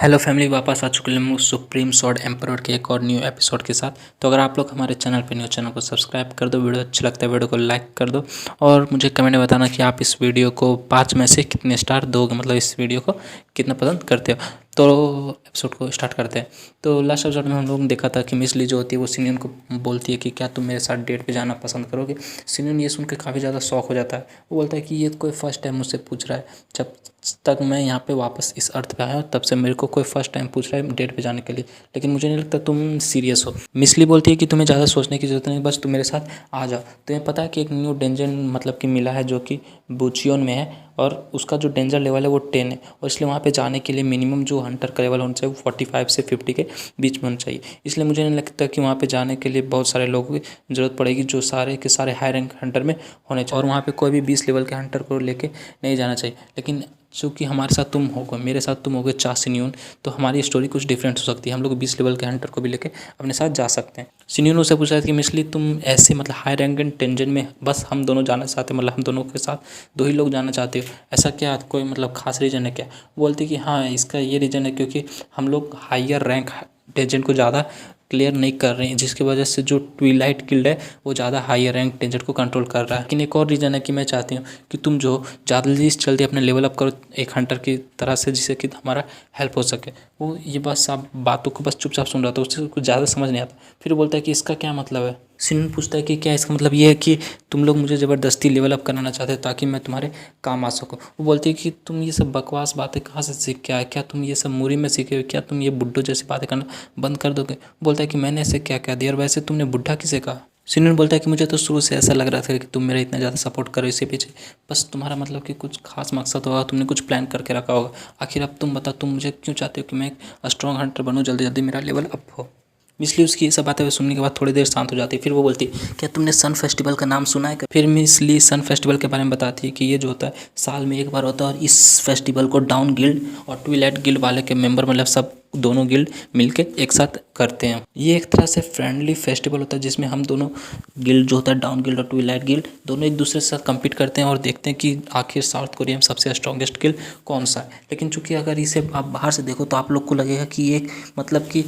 Hello family, वापस आ चुके हैं सुप्रीम स्वॉर्ड एम्परर के एक और न्यू एपिसोड के साथ। तो अगर आप लोग हमारे चैनल पे न्यू चैनल को सब्सक्राइब कर दो, वीडियो अच्छा लगता है वीडियो को लाइक कर दो और मुझे कमेंट में बताना कि आप इस वीडियो को 5 में से कितने स्टार दोगे, मतलब इस वीडियो को कितना पसंद करते हो। तो एपिसोड को स्टार्ट करते हैं। तो लास्ट एपिसोड में हम लोगों ने देखा था कि मिस ली जो होती है वो सिनियन को बोलती है कि क्या तुम मेरे साथ डेट पे जाना पसंद करोगे। सिनियन ये सुन के काफ़ी ज़्यादा शौक हो जाता है। वो बोलता है कि ये कोई फर्स्ट टाइम मुझसे पूछ रहा है, जब तक मैं यहाँ पे वापस इस अर्थ पे आया हूँ तब से मेरे को कोई फर्स्ट टाइम पूछ रहा है डेट पे जाने के लिए, लेकिन मुझे नहीं लगता तुम सीरियस हो। मिसली बोलती है कि तुम्हें ज़्यादा सोचने की जरूरत नहीं, बस तुम मेरे साथ आ जाओ। तुम्हें पता है कि एक न्यू डेंजर मतलब कि मिला है जो कि बुचियोन में है और उसका जो डेंजर लेवल है वो 10 है और इसलिए वहाँ पे जाने के लिए मिनिमम जो हंटर का लेवल होना चाहिए वो 45 से 50 के बीच में होना चाहिए। इसलिए मुझे नहीं लगता कि वहाँ पे जाने के लिए बहुत सारे लोगों की ज़रूरत पड़ेगी जो सारे के सारे हाई रैंक हंटर में होने चाहिए और वहाँ पे कोई भी 20 लेवल के हंटर को लेके नहीं जाना चाहिए। लेकिन चूँकि हमारे साथ तुम होगे, मेरे साथ तुम होगे सिन्यून, तो हमारी स्टोरी कुछ डिफरेंट हो सकती है। हम लोग 20 लेवल के हंटर को भी लेके अपने साथ जा सकते हैं। सिन्यून उससे पूछा कि मिसली तुम ऐसे मतलब हाई रैंक एंड टेंजन में बस हम दोनों जाना चाहते हैं, मतलब हम दोनों के साथ 2 ही लोग जाना चाहते हो, ऐसा क्या कोई मतलब खास रीज़न है क्या। बोलती कि हाँ, इसका ये रीज़न है क्योंकि हम लोग हायर रैंक टेंजन को ज़्यादा क्लियर नहीं कर रहे हैं, जिसकी वजह से जो ट्विलाइट गिल्ड है वो ज़्यादा हायर रैंक टेंजन को कंट्रोल कर रहा है। लेकिन एक और रीज़न है कि मैं चाहती हूँ कि तुम जो जल्दी से जल्दी अपने लेवल अप करो एक हंटर की तरह से, जिससे कि हमारा हेल्प हो सके। वो ये बस आप बातों को बस चुपचाप सुन रहा था, उससे कुछ ज़्यादा समझ नहीं आता। फिर बोलता है कि इसका क्या मतलब है। सिन पूछता है कि क्या इसका मतलब ये है कि तुम लोग मुझे ज़बरदस्ती लेवल अप कराना चाहते हो ताकि मैं तुम्हारे काम आ सकूँ। वो बोलती है कि तुम ये सब बकवास बातें कहाँ से सीख के आए, क्या तुम ये सब मूरी में सीखे हो, क्या तुम ये बुड्ढो जैसी बातें करना बंद कर दोगे। बोलता है कि मैंने ऐसे क्या कह दिया और वैसे तुमने बुढ़ा किसे कहा। सिनन बोलता है कि मुझे तो शुरू से ऐसा लग रहा था कि तुम मेरा इतना ज़्यादा सपोर्ट करो, इसके पीछे बस तुम्हारा मतलब कि कुछ खास मकसद होगा, तुमने कुछ प्लान करके रखा होगा। आखिर अब तुम बताओ, तुम मुझे क्यों चाहते हो कि मैं एक स्ट्रॉन्ग हंटर बनूँ, जल्दी जल्दी मेरा लेवल अप हो। मिसली उसकी ये सब बातें सुनने के बाद थोड़ी देर शांत हो जाती है। फिर वो बोलती है क्या तुमने सन फेस्टिवल का नाम सुना है। फिर मिसली सन फेस्टिवल के बारे में बताती है कि ये जो होता है साल में एक बार होता है और इस फेस्टिवल को डाउन गिल्ड और ट्विलाइट गिल्ड वाले के मेंबर मतलब सब दोनों गिल्ड मिलके एक साथ करते हैं। ये एक तरह से फ्रेंडली फेस्टिवल होता है जिसमें हम दोनों गिल्ड जो होता है डाउन गिल्ड और ट्विलाइट गिल्ड दोनों एक दूसरे के साथ कम्पीट करते हैं और देखते हैं कि आखिर साउथ कोरिया में सबसे स्ट्रॉन्गेस्ट गिल्ड कौन सा है। लेकिन चूंकि अगर इसे आप बाहर से देखो तो आप लोग को लगेगा कि ये मतलब कि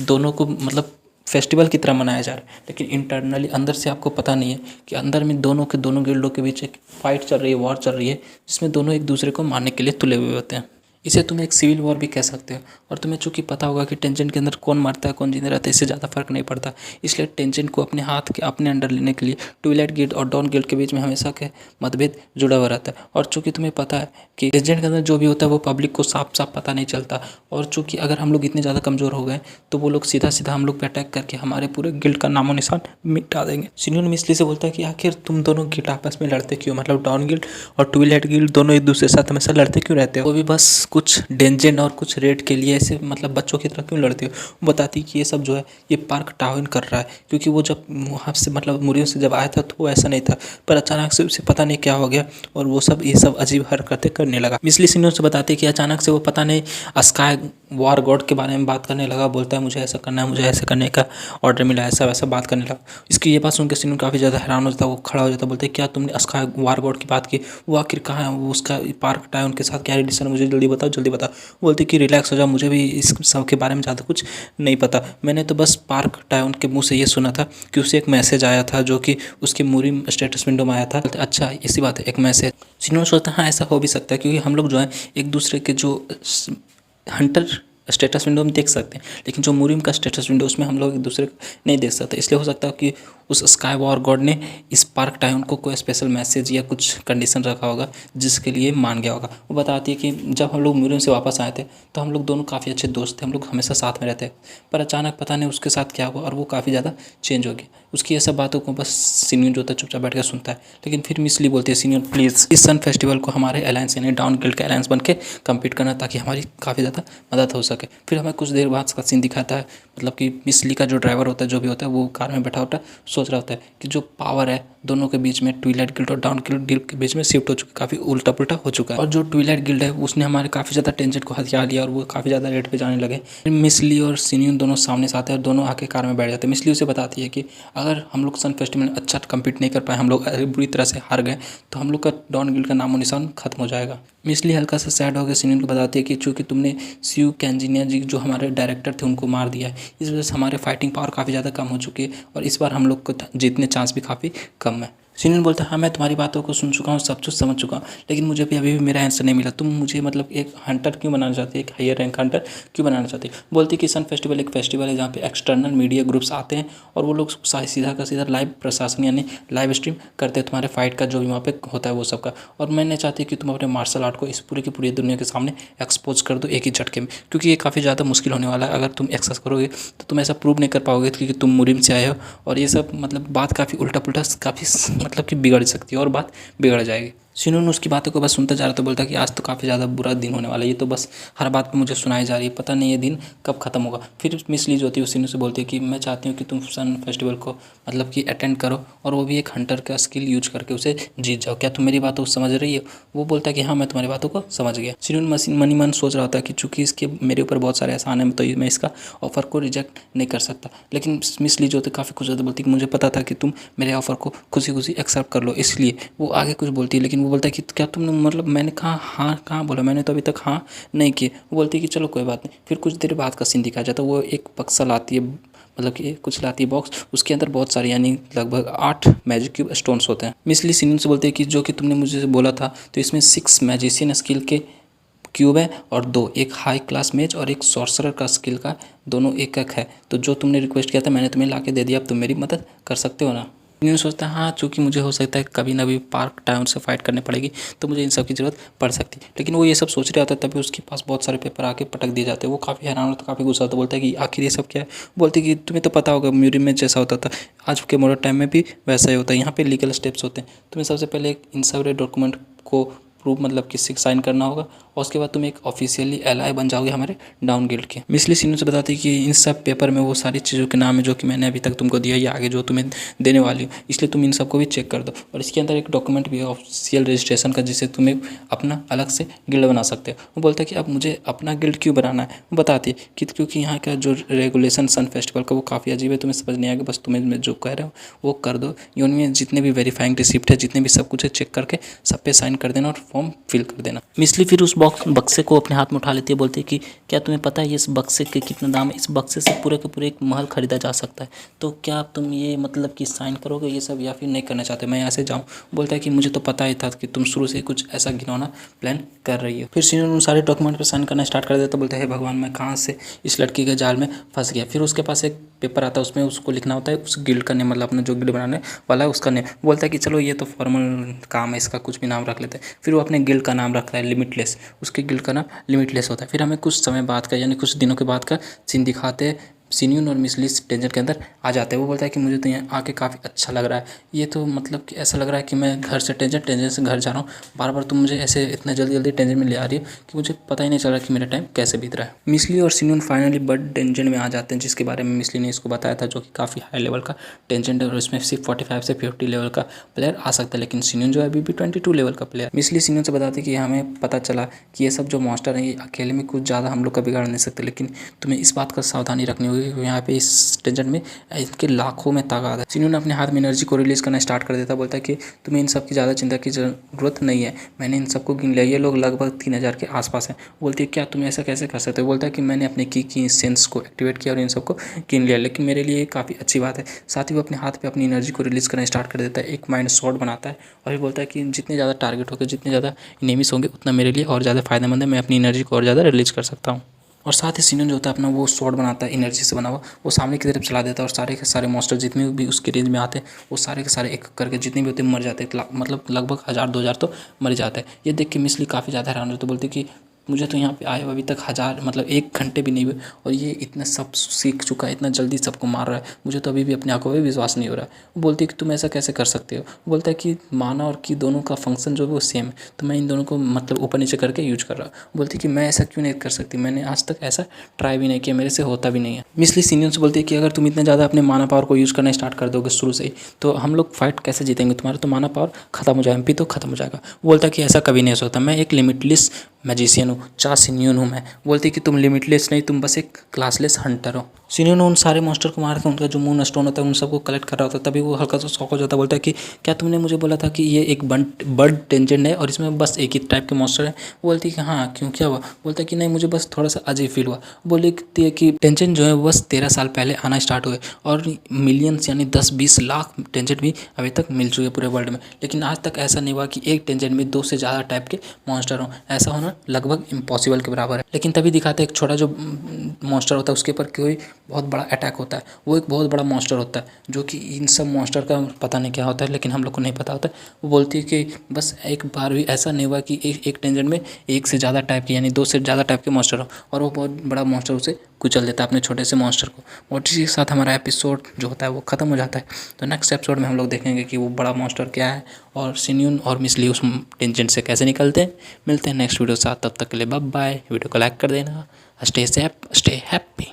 दोनों को मतलब फेस्टिवल की तरह मनाया जा रहा है, लेकिन इंटरनली अंदर से आपको पता नहीं है कि अंदर में दोनों के दोनों गिल्डों के बीच एक फाइट चल रही है, वॉर चल रही है, जिसमें दोनों एक दूसरे को मारने के लिए तुले हुए होते हैं। इसे तुम एक सिविल वॉर भी कह सकते हो। और तुम्हें चूंकि पता होगा कि टेंशन के अंदर कौन मरता है कौन जिंदा रहता है, इससे ज़्यादा फर्क नहीं पड़ता। इसलिए टेंशन को अपने हाथ के अपने अंडर लेने के लिए ट्विलाइट गिल्ड और डॉन गिल्ड के बीच में हमेशा के मतभेद जुड़ा हुआ रहता है। और चूंकि तुम्हें पता है कि टेंशन के अंदर जो भी होता है वो पब्लिक को साफ साफ पता नहीं चलता, और चूंकि अगर हम लोग इतने ज़्यादा कमज़ोर हो गए तो वो लोग सीधा सीधा हम लोग पे अटैक करके हमारे पूरे गिल्ड का नामो निशान मिटा देंगे। सिन्यून मिसली से बोलता है कि आखिर तुम दोनों गिल्ड आपस में लड़ते क्यों, मतलब डॉन गिल्ड और ट्विलाइट गिल्ड दोनों एक दूसरे के साथ हमेशा लड़ते क्यों रहते हो, वो भी बस कुछ डेंजर और कुछ रेट के लिए, ऐसे मतलब बच्चों की तरह क्यों लड़ती हो। वो बताती कि ये सब जो है ये पार्क टाउन कर रहा है, क्योंकि वो जब वहाँ से मतलब मुरियों से जब आया था तो वो ऐसा नहीं था, पर अचानक से उसे पता नहीं क्या हो गया और वो सब ये सब अजीब हरकतें करने लगा। मिसली सिन्यून से बताती कि अचानक से वो पता नहीं स्काई वॉर गॉड के बारे में बात करने लगा। बोलता है मुझे ऐसा करना है, मुझे ऐसे करने का ऑर्डर मिला, ऐसा वैसा बात करने लगा। इसकी ये बात सुनकर सिन्यून काफ़ी ज़्यादा हैरान हो जाता है। वो खड़ा हो जाता है, बोलते क्या तुमने स्काई वॉर गॉड की बात की, वो आखिर कहाँ है, वो उसका पार्क टाउन के साथ क्या रिलेशन है, मुझे जल्दी बताओ जल्दी बताओ। बोलती कि रिलैक्स हो जाओ, मुझे भी इस सब के बारे में ज़्यादा कुछ नहीं पता, मैंने तो बस पार्क टाउन के मुंह से ये सुना था कि उसे एक मैसेज आया था जो कि उसकी मूरी स्टेटस विंडो में आया था। अच्छा इसी बात है, एक मैसेज। सिन्यून सोचता हाँ ऐसा हो भी सकता है, क्योंकि हम लोग जो है एक दूसरे के जो हंटर स्टेटस विंडो में देख सकते हैं, लेकिन जो मुरिम का स्टेटस विंडो उसमें हम लोग एक दूसरे को नहीं देख सकते। इसलिए हो सकता है कि उस स्काई वॉर गॉड ने इस पार्क टाउन को कोई स्पेशल मैसेज या कुछ कंडीशन रखा होगा जिसके लिए मान गया होगा। वो बताती है कि जब हम लोग मुरिम से वापस आए थे तो हम लोग दोनों काफ़ी अच्छे दोस्त थे, हम लोग हमेशा साथ में रहते, पर अचानक पता नहीं उसके साथ क्या हुआ और वो काफ़ी ज़्यादा चेंज हो गया। उसकी ये सब बातों को बस सिन्यून जो होता है चुपचाप बैठ कर सुनता है। लेकिन फिर मिसली बोलती है सिन्यून प्लीज़ इस सन फेस्टिवल को हमारे अलायंस यानी डाउन गिल्ड के अलायंस बन के कम्पीट करना, ताकि हमारी काफ़ी ज़्यादा मदद हो सके। फिर हमें कुछ देर बाद का सीन दिखाता है, मतलब कि मिसली का जो ड्राइवर होता है जो भी होता है वो कार में बैठा होता है, सोच रहा होता है कि जो पावर है दोनों के बीच में ट्विलाइट गिल्ड और डाउन गिल्ड के बीच में शिफ्ट हो चुका है, काफ़ी उल्टा पुल्टा हो चुका है। और जो ट्विलाइट गिल्ड है उसने हमारे काफ़ी ज़्यादा टेंशन को हथियार लिया और वो काफ़ी ज़्यादा रेट पे जाने लगे। मिसली और सिन्यून दोनों सामने से आते हैं और दोनों आके कार में बैठ जाते हैं। मिसली उसे बताती है कि अगर हम लोग सन फेस्टिवल में अच्छा कम्पीट नहीं कर पाए, हम लोग बुरी तरह से हार गए, तो हम लोग का डाउन गिल्ड का नामो निशान खत्म हो जाएगा। मिसली हल्का सा सैड हो गया, सिनियन को बताती है कि चूँकि तुमने सियू कैंजिनिया जी जो हमारे डायरेक्टर थे उनको मार दिया है, इस वजह से हमारे फाइटिंग पावर काफ़ी ज़्यादा कम हो चुकी है और इस बार हम लोग को जीतने चांस भी काफ़ी कम है। सिनियन बोलता है हाँ मैं तुम्हारी बातों को सुन चुका हूँ, सब कुछ समझ चुका हूँ, लेकिन मुझे भी अभी भी मेरा आंसर नहीं मिला। तुम मुझे मतलब एक हंटर क्यों बनाना चाहती है, एक हायर रैंक हंटर क्यों बनाना चाहती है। बोलती है कि सन फेस्टिवल एक फेस्टिवल है जहाँ पे एक्सटर्नल मीडिया ग्रुप्स आते हैं और वो लोग सीधा का सीधा लाइव प्रशासन यानी लाइव स्ट्रीम करते हैं तुम्हारे फाइट का जो भी वहाँ पे होता है वो सब का। और मैं नहीं चाहती कि तुम अपने मार्शल आर्ट को इस पूरी की पूरी दुनिया के सामने एक्सपोज कर दो एक ही झटके में, क्योंकि ये काफ़ी ज़्यादा मुश्किल होने वाला है। अगर तुम एक्सेस करोगे तो तुम ऐसा प्रूव नहीं कर पाओगे कि तुम मुरिम से आए हो, और ये सब मतलब बात काफ़ी उल्टा पुल्टा काफ़ी मतलब कि बिगड़ सकती है और बात बिगड़ जाएगी। सिनोन उसकी बातों को बस सुनता जा रहा था, बोलता कि आज तो काफ़ी ज़्यादा बुरा दिन होने वाला है, ये तो बस हर बात पे मुझे सुनाई जा रही है, पता नहीं ये दिन कब ख़त्म होगा। फिर मिस ली जो होती है उस सिनू से बोलती है कि मैं चाहती हूँ कि तुम सन फेस्टिवल को मतलब कि अटेंड करो और वो भी एक हंटर का स्किल यूज करके उसे जीत जाओ। क्या तुम मेरी बातों को समझ रही हो। वो बोलता है कि हाँ मैं तुम्हारी बातों को समझ गया। सिनोन मनी मन सोच रहा होता है कि चूंकि इसके मेरे ऊपर बहुत सारे एहसान है तो मैं इसका ऑफर को रिजेक्ट नहीं कर सकता। लेकिन मिस ली जो होती काफ़ी खुश होती, बोलती कि मुझे पता था कि तुम मेरे ऑफर को खुशी खुशी एक्सेप्ट कर लो, इसलिए वो आगे कुछ बोलती है। लेकिन वो बोलता है कि क्या तुमने मतलब मैंने कहा हाँ कहाँ बोला, मैंने तो अभी तक हाँ नहीं किए। वो बोलती है कि चलो कोई बात नहीं। फिर कुछ देर बाद का सीन दिखाया जाता है, वो एक बक्सा लाती है, मतलब कि कुछ लाती है बॉक्स, उसके अंदर बहुत सारे यानी लगभग 8 मैजिक क्यूब स्टोन्स होते हैं। मिसली सिनियन से बोलते हैं कि जो कि तुमने मुझे बोला था तो इसमें 6 मैजिशियन स्किल के क्यूब है और 2 एक हाई क्लास मेज और एक सॉर्सरर का स्किल का, दोनों एक एक है। तो जो तुमने रिक्वेस्ट किया था मैंने तुम्हें ला के दे दिया, अब तुम मेरी मदद कर सकते हो ना। यूँ सोचता है हाँ चूँकि मुझे हो सकता है कभी ना भी पार्क टाउन से फाइट करने पड़ेगी तो मुझे इन सब की ज़रूरत पड़ सकती है। लेकिन वो ये सब सोच रहा होता है तभी उसके पास बहुत सारे पेपर आके पटक दिए जाते हैं। वो काफ़ी हैरान होता है, काफ़ी गुस्सा होता है, बोलता है कि आखिर ये सब क्या है। बोलते हैं कि तुम्हें तो पता होगा म्यूजियम में जैसा होता था आज के मॉडर्न टाइम में भी वैसा ही होता है, यहाँ पे लीगल स्टेप्स होते हैं। तुम्हें सबसे पहले इन सब डॉक्यूमेंट को प्रूफ मतलब कि साइन करना होगा और उसके बाद तुम एक ऑफिशियली एलआई बन जाओगे हमारे डाउन गिल्ड के। मिसली सिनू से बताती है कि इन सब पेपर में वो सारी चीज़ों के नाम है जो कि मैंने अभी तक तुमको दिया या आगे जो तुम्हें देने वाली हूँ, इसलिए तुम इन सबको भी चेक कर दो। और इसके अंदर एक डॉक्यूमेंट भी है ऑफिशियल रजिस्ट्रेशन का जिससे तुम्हें अपना अलग से गिल्ड बना सकते हो। वो बोलता है कि अब मुझे अपना गिल्ड क्यों बनाना है। वो बताती है कि क्योंकि यहाँ का जो रेगुलेशन सन फेस्टिवल का वो काफ़ी अजीब है, तुम्हें समझ नहीं आएगा, बस तुम्हें मैं जो कह रहा हूँ वो कर दो। ये उनमें जितने भी वेरीफाइंग रिसिप्ट है जितने भी सब कुछ है चेक करके सब पे साइन कर देना और फॉर्म फिल कर देना। मिसली फिर उस बक्से को अपने हाथ में उठा लेती है, बोलती है कि क्या तुम्हें पता है ये इस बक्से के कितना दाम है। इस बक्से से पूरे के पूरे एक महल खरीदा जा सकता है। तो क्या तुम ये मतलब कि साइन करोगे ये सब या फिर नहीं करना चाहते, मैं यहाँ से जाऊँ। बोलता है कि मुझे तो पता ही था कि तुम शुरू से कुछ ऐसा घिनौना प्लान कर रही हो। फिर सिनोन उन सारे डॉक्यूमेंट पर साइन करना स्टार्ट कर देता, बोलता है भगवान मैं कहाँ से इस लड़की के जाल में फंस गया। फिर उसके पास एक पेपर आता है, उसमें उसको लिखना होता है उस गिल्ड का नेम, मतलब अपना जो गिल्ड बनाने वाला है उसका नेम। बोलता है कि चलो ये तो फॉर्मल काम है, इसका कुछ भी नाम रख लेते हैं। फिर वो अपने गिल्ड का नाम रखता है लिमिटलेस, उसके गिल्ड का नाम लिमिटलेस होता है। फिर हमें कुछ समय बाद का यानी कुछ दिनों के बाद का सीन दिखाते हैं। सिनियन और मिसली टेंजर के अंदर आ जाते हैं। वो बोलता है कि मुझे तो यहाँ आके काफ़ी अच्छा लग रहा है, ये तो मतलब कि ऐसा लग रहा है कि मैं घर से टेंजर से घर जा रहा हूँ। बार बार तुम मुझे ऐसे इतना जल्दी जल्दी टेंजर में ले आ रही हो कि मुझे पता ही नहीं चल रहा कि मेरा टाइम कैसे बीत रहा है। मिसली और सिनियन फाइनली बर्ड टेंजन में आ जाते हैं जिसके बारे में मिसली ने इसको बताया था, जो कि काफ़ी हाई लेवल का टेंजेंट है और इसमें सिर्फ 45 से 50 लेवल का प्लेयर आ सकता है, लेकिन सिनियन जो है अभी भी 22 लेवल का प्लेयर। मिसली सिनियन से बताती है कि हमें पता चला कि ये सब जो मॉन्स्टर है ये अकेले में कुछ ज़्यादा हम लोग का बिगाड़ नहीं सकते, लेकिन तुम्हें इस बात का सावधानी रखनी होगी कि यहाँ पे इस टेंजेंट में इनके लाखों में ताकत है। सिनियन अपने हाथ में एनर्जी को रिलीज करना स्टार्ट कर देता, बोलता है कि तुम्हें इन सब की ज़्यादा चिंता की जरूरत नहीं है, मैंने इन सबको गिन लिया, ये लोग लगभग 3000 के आसपास हैं। बोलती है क्या तुम ऐसा कैसे कर सकते हो। बोलता है कि मैंने अपने की सेंस को एक्टिवेट किया और इन सबको गिन लिया, लेकिन मेरे लिए काफ़ी अच्छी बात है। साथ ही वो अपने हाथ पे अपनी एनर्जी को रिलीज करना स्टार्ट कर देता है, एक माइंड शॉट बनाता है और फिर बोलता है कि जितने ज़्यादा टारगेट होंगे जितने ज़्यादा इनेमिस होंगे उतना मेरे लिए और ज़्यादा फायदेमंद है, मैं अपनी एनर्जी को और ज़्यादा रिलीज कर सकता हूँ। और साथ ही सिनियन जो होता है अपना वो शॉट बनाता है एनर्जी से बना हुआ, वो सामने की तरफ चला देता है और सारे के सारे मॉन्स्टर जितने भी उसके रेंज में आते हैं वो सारे के सारे एक करके जितने भी होते हैं मर जाते हैं, मतलब लगभग 1000-2000 तो मर जाते हैं। ये देख के मिसली काफ़ी ज़्यादा हैरान होती है, बोलती कि मुझे तो यहाँ पे आए हुए अभी तक 1000 मतलब 1 घंटे भी नहीं हुए और ये इतना सब सीख चुका है, इतना जल्दी सबको मार रहा है, मुझे तो अभी भी अपनी आंखों पे विश्वास नहीं हो रहा है। वो बोलती है कि तुम ऐसा कैसे कर सकते हो। वो बोलता है कि माना और की दोनों का फंक्शन जो है वो सेम है, तो मैं इन दोनों को मतलब ऊपर नीचे करके यूज कर रहा हूँ। बोलती है कि मैं ऐसा क्यों नहीं कर सकती, मैंने आज तक ऐसा ट्राई भी नहीं किया, मेरे से होता भी नहीं है। मिसली सीनियर से बोलती है कि अगर तुम इतना ज़्यादा अपने माना पावर को यूज़ करना स्टार्ट कर दोगे शुरू से ही तो हम लोग फाइट कैसे जीतेंगे, तुम्हारा तो माना पावर खत्म हो जाएगा, एमपी तो खत्म हो जाएगा। वो बोलता है कि ऐसा कभी नहीं हो सकता, मैं एक लिमिटलेस मैजिशियन हूँ, चा सिन्यून हूँ मैं। बोलती है कि तुम लिमिटलेस नहीं, तुम बस एक क्लासलेस हंटर हो। सिन्यून उन सारे मॉन्स्टर को मार के उनका जो मून स्टोन होता है उन सबको कलेक्ट कर रहा होता है। तभी वो हल्का सा शॉक हो जाता है, बोलता है कि क्या तुमने मुझे बोला था कि ये एक बर्ड टेंजेंट है और इसमें बस एक ही टाइप के मॉन्स्टर है। बोलती है कि हाँ क्यों, क्या हुआ? बोलता है कि नहीं, मुझे बस थोड़ा सा अजीब फील हुआ। बोलती है कि टेंजेंट जो है वो बस 13 साल पहले आना स्टार्ट हुए और मिलियंस यानी 10-20 लाख टेंजेंट भी अभी तक मिल चुके पूरे वर्ल्ड में, लेकिन आज तक ऐसा नहीं हुआ कि एक टेंजेंट में 2 से ज़्यादा टाइप के मॉन्स्टर हों। ऐसा होना लगभग इम्पॉसिबल के बराबर है। लेकिन तभी दिखाते हैं एक छोटा जो मॉन्स्टर होता है उसके ऊपर कोई बहुत बड़ा अटैक होता है। वो एक बहुत बड़ा मॉन्स्टर होता है जो कि इन सब मॉन्स्टर का पता नहीं क्या होता है, लेकिन हम लोग को नहीं पता होता है। वो बोलती है कि बस एक बार भी ऐसा नहीं हुआ कि एक टेंजेंट में एक से ज़्यादा टाइप के यानी 2 से ज़्यादा टाइप के मॉन्स्टर हो और वो बहुत बड़ा मॉन्स्टर उसे कुचल देता है अपने छोटे से मॉन्स्टर को। और इसी के साथ हमारा एपिसोड जो होता है वो ख़त्म हो जाता है। तो नेक्स्ट एपिसोड में हम लोग देखेंगे कि वो बड़ा मॉन्स्टर क्या है और सिन्यून और मिस ली उस टेंजेंट से कैसे निकलते हैं। मिलते हैं नेक्स्ट वीडियो के साथ, तब तक के लिए बाय बाय। वीडियो को लाइक कर देना। Stay safe, stay happy.